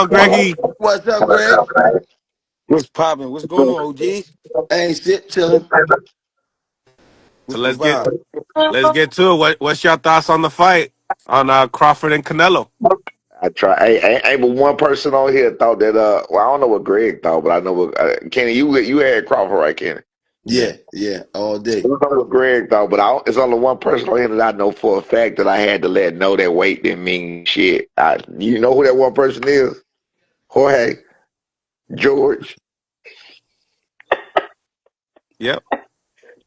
on, Greggy? What's up, Greg? What's poppin'? What's going on, OG? Ain't shit, chilling. So What's the vibe? let's get to it. What's your thoughts on the fight on Crawford and Canelo? I try. Ain't but one person on here thought that. Well, I don't know what Greg thought, but I know what Kenny. You had Crawford, right, Kenny? Yeah. Yeah, all I day. don't know what Greg thought, but it's only one person on here that I know for a fact that I had to let know that weight didn't mean shit. You know who that one person is? Jorge George. Yep.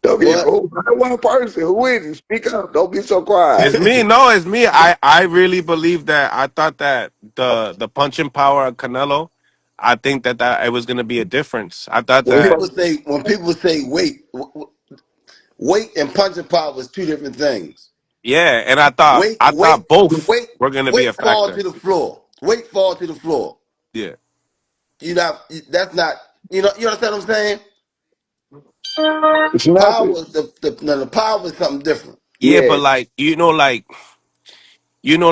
Don't be What? that one person. Who is it? Speak up. Don't be so quiet. It's me. No, it's me. I really believe that. I thought that the punching power of Canelo, I think that it was going to be a difference. I thought when that, people say when people say weight and punching power is two different things. yeah, and I thought both Weight, were going to be a weight fall factor. to the floor. Weight fall to the floor. Yeah. You know that's not. You understand what I'm saying? It's Power nothing. is the power is something different. Yeah, but Yeah. like,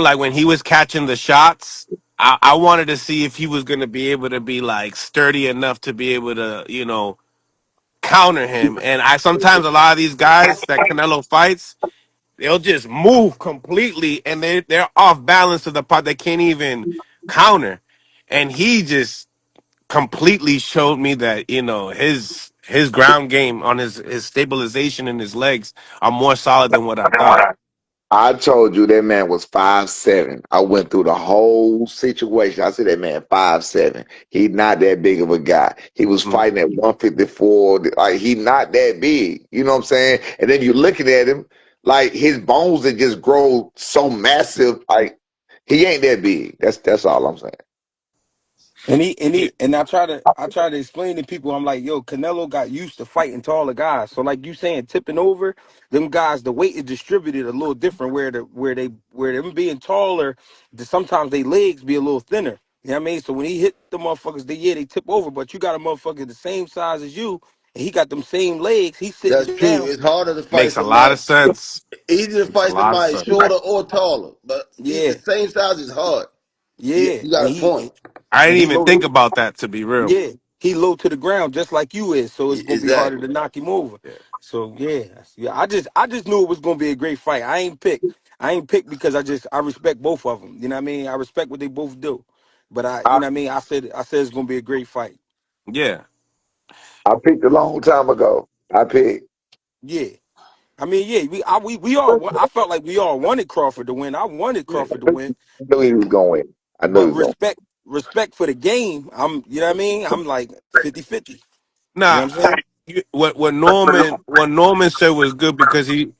like when he was catching the shots, I wanted to see if he was going to be able to be like sturdy enough to be able to, counter him. And I sometimes a lot of these guys that Canelo fights, they'll just move completely and they're off balance to the part they can't even counter. And he just completely showed me that, his ground game on his stabilization and his legs are more solid than what I thought. I told you that man was 5'7". I went through the whole situation. I said that man 5'7". He's not that big of a guy. He was Mm. fighting at 154. Like he not that big. You know what I'm saying? And then you're looking at him, like his bones that just grow so massive. Like he ain't that big. That's all I'm saying. And I try to explain to people. I'm like, yo, Canelo got used to fighting taller guys. So like you saying, tipping over, them guys, the weight is distributed a little different. Where them being taller, sometimes they legs be a little thinner. You know what I mean? So when he hit the motherfuckers, they tip over. But you got a motherfucker the same size as you, and he got them same legs. He's sitting That's you true. down. It's harder to fight Makes a lot somebody. of sense. Easier to Makes a fight lot of somebody sense. shorter or taller, but Yeah, the same size is hard. yeah, You got and a point. I and didn't he even low. think about that, to be real. Yeah, he low to the ground just like you is, so it's gonna be harder Exactly. to knock him over. Yeah. So yeah. I just knew it was gonna be a great fight. I ain't picked because I respect both of them. You know what I mean? I respect what they both do, but you I, know what I mean. I said it's gonna be a great fight. Yeah. I picked a long time ago. I picked. Yeah, I mean yeah. We all I felt like we all wanted Crawford to win. I wanted I Crawford to win, knew he was going. I knew but he was going. respect for the game. You know what I mean. I'm like 50-50. You know Nah, what I'm saying? what Norman said was good because he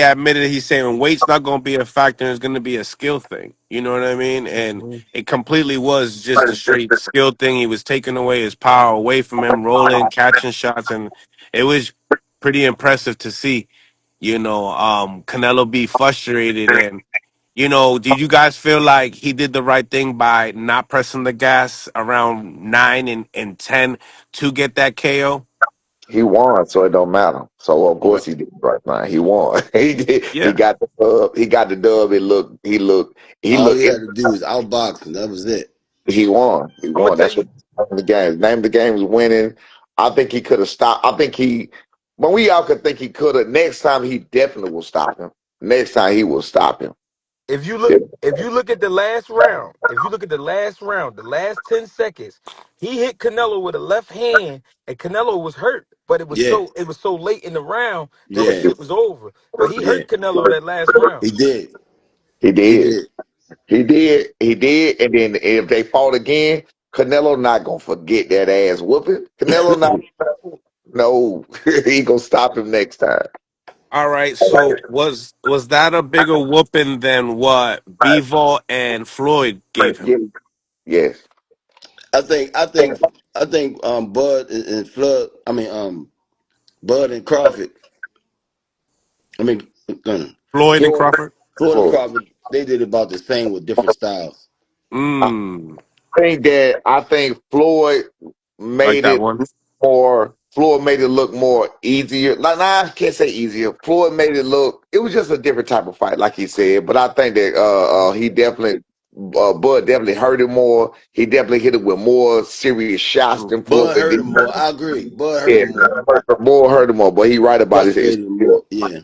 admitted he's saying weight's not going to be a factor. It's going to be a skill thing. You know what I mean? And Mhm. it completely was just a straight skill thing. He was taking away his power away from him, rolling, catching shots, and it was pretty impressive to see. Canelo be frustrated and. Did you guys feel like he did the right thing by not pressing the gas around 9 and 10 to get that KO? He won, so it don't matter. So of Right. course he did the right thing. He won. He did. He Yeah. got the dub. He got the dub. He All looked. he had to do is outbox him. That was it. He won. He I'm gonna won. tell That's what you. the name of the game. Name of the game is winning. I think he could have stopped. I think when we all could think he could have. Next time he definitely will stop him. Next time he will stop him. Yeah. If you look at the last round, if you look at the last round, the last 10 seconds, he hit Canelo with a left hand, and Canelo was hurt, but Yeah, it was so late in the round that the yeah, shit was over. But he yeah. hurt Canelo that last round. He did. He He did. did. He did. He did. And then if they fought again, Canelo not gonna forget that ass whooping. Canelo not. No, he gonna stop him next time. All right. So was that a bigger whooping than what Bivol and Floyd gave him? Yes. Yes. I think. I think. I think. Bud and Flood. I mean, Bud and Crawford. I mean, Floyd and Floyd. Crawford? Floyd and Floyd. Crawford. They did about the same with different styles. Mm. I think Floyd Like made that it one? Floyd made it look more easier. Like nah, I can't say easier. Floyd made it look it was just a different type of fight, like he said. But I think that he definitely Bud definitely hurt him more. He definitely hit it with more serious shots than Floyd. Bud hurt him more. I agree. Bud hurt Yeah, him more. hurt him more. But he right about it. Frustrated him more. Yeah.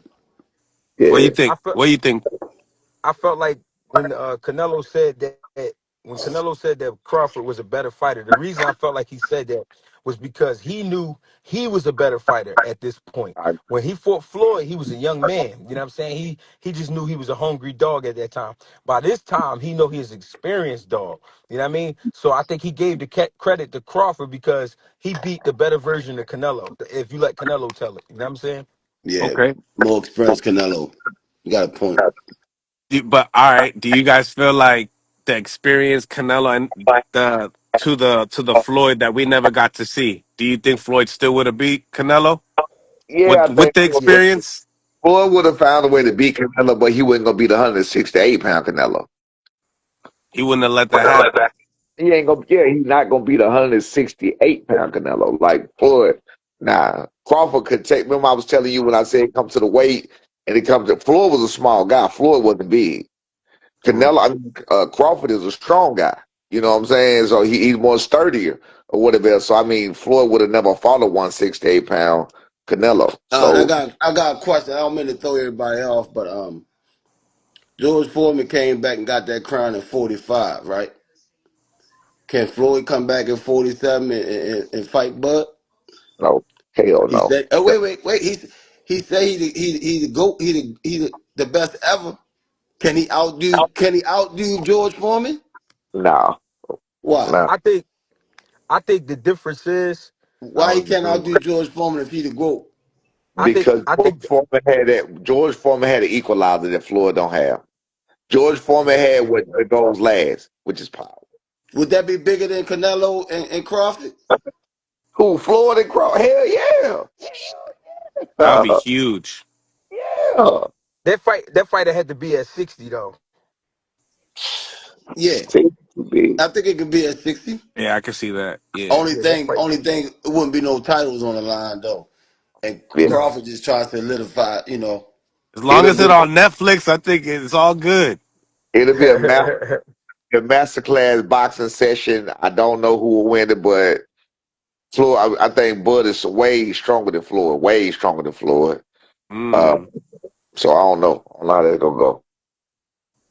What do you Yeah, think? I felt What do you think? I felt like when Canelo said that when Canelo said that Crawford was a better fighter, the reason I felt like he said that was because he knew he was a better fighter at this point. I, When he fought Floyd, he was a young man. You know what I'm saying? He just knew he was a hungry dog at that time. By this time, he know he's an experienced dog. You know what I mean? So I think he gave the credit to Crawford because he beat the better version of Canelo. If you let Canelo tell it, you know what I'm saying? Yeah. Okay. More experienced Canelo. You got a point. But all right, do you guys feel like the experience Canelo and the Floyd that we never got to see? Do you think Floyd still would have beat Canelo yeah, I with think the experience? Floyd would have found a way to beat Canelo, but he wasn't gonna beat 168 pound Canelo. He wouldn't have let that happen. He ain't gonna. Yeah, he's not gonna beat 168 pound Canelo like Floyd. Nah, Crawford could take. Remember, I was telling you when I said it comes to the weight, and it comes to Floyd was a small guy. Floyd wasn't big. True. Canelo, Crawford is a strong guy. You know what I'm saying? So he's more sturdier or whatever. So I mean, Floyd would have never fought a 168 pound Canelo. I So got a question. I don't mean to throw everybody off, but George Foreman came back and got that crown in 45, right? Can Floyd come back in 47 and fight Bud? no, hell He no. said, "Oh wait. He said he the goat. The best ever. Can he outdo George Foreman? No, Why? no. I think the difference is Why he um can't outdo George Foreman if he the goat? I think Because I think George Foreman had an equalizer that Floyd don't have. George Foreman had what goes last, which is power. Would that be bigger than Canelo and Crawford? Who Floyd and Crawford? Hell yeah, That would be uh, huge. yeah. that fighter had to be at 60 though. Yeah, See, big. I think it could be at 60. Yeah, I can see that. Yeah. Only Yeah, that thing, fight. only thing, it wouldn't be no titles on the line though. And Yeah. No. Crawford just tries to solidify, As long It'll as be it's on Netflix, I think it's all good. it'll be a masterclass boxing session. I don't know who will win it, but Floyd. I think Bud is way stronger than Floyd. Way stronger than Floyd. Uh, Mm. so I don't know. I don't know how that's gonna go.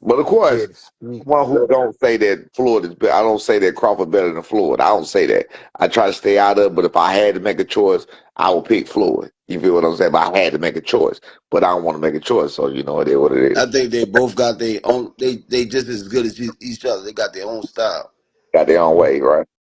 But of Yeah, course, the speed. one who don't say that Floyd is better. I don't say that Crawford better than Floyd. I don't say that. I try to stay out of it, but if I had to make a choice, I would pick Floyd. You feel what I'm saying? But I had to make a choice. But I don't want to make a choice, so you know it is what it I is. think they both got their own. They just as good as each other. They got their own style. Got their own way, right?